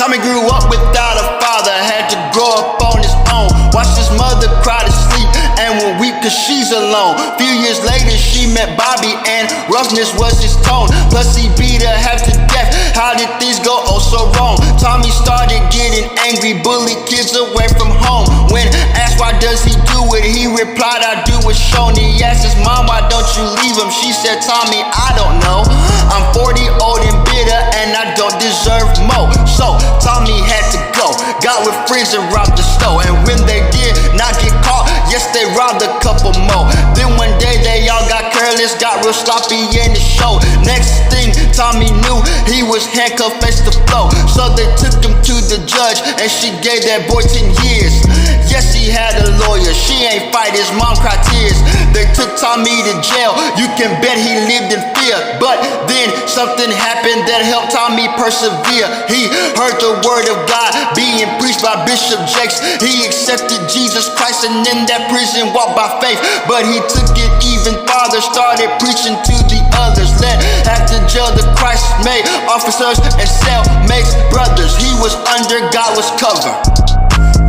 Tommy grew up without a father, had to grow up on his own. Watched his mother cry to sleep and would weep cause she's alone. Few years later she met Bobby and roughness was his tone. Plus he beat her half to death. How did things go oh so wrong? Tommy started getting angry, bullied kids away from home. When asked why does he do it, he replied, I do what's shown. He asked his mom, why don't you leave him? She said, Tommy, I don't know. I'm 40, old and bitter, and I don't deserve more. So Tommy had to go, got with friends and robbed the store. And when they did not get caught, yes, they robbed a couple more. Then one day they all got careless, got real sloppy in the show. Next thing Tommy knew, he was handcuffed face to floor. So they took him to the judge and she gave that boy 10 years. Yes, he had a lawyer, she ain't fight, his mom cried tears. They took Tommy to jail, you can bet he lived in fear. But then something happened that helped Tommy persevere. He heard the word of God being preached by Bishop Jakes. He accepted Jesus Christ and in that prison walked by faith. But he took it even farther, started preaching to the others. Led after jail the Christ made officers and cellmates brothers. He was under, God was covered.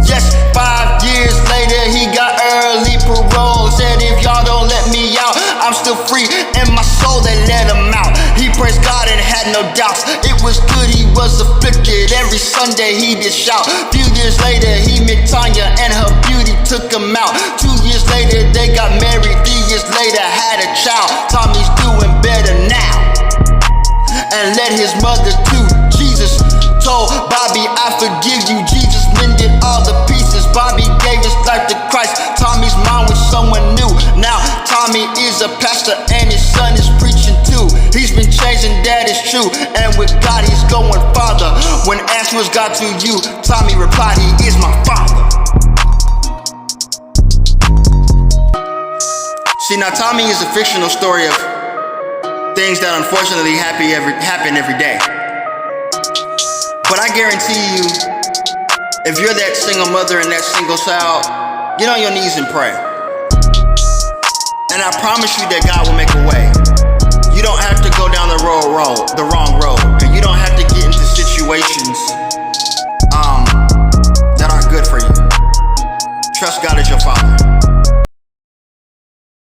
Yes, 5 years later he got early parole. Said if y'all don't let me out, I'm still free in my soul. They let him out. He praised God and had no doubts. It was good, he was afflicted. Every Sunday he did shout. Few years later he met Tanya and her beauty took him out. 2 years later they got married. 3 years later had a child. Tommy's doing better now and led his mother to Jesus. Told Bobby, I forgive you. Jesus mended all the pieces. Bobby gave his life to Christ. Tommy's mom was someone new. Now Tommy is a pastor and his son is preaching too. He's been changing, that is true. And with God he's going farther. When asked was God to you, Tommy replied, he is my father. See, now Tommy is a fictional story of things that unfortunately happen every day. But I guarantee you, if you're that single mother and that single child, get on your knees and pray. And I promise you that God will make a way.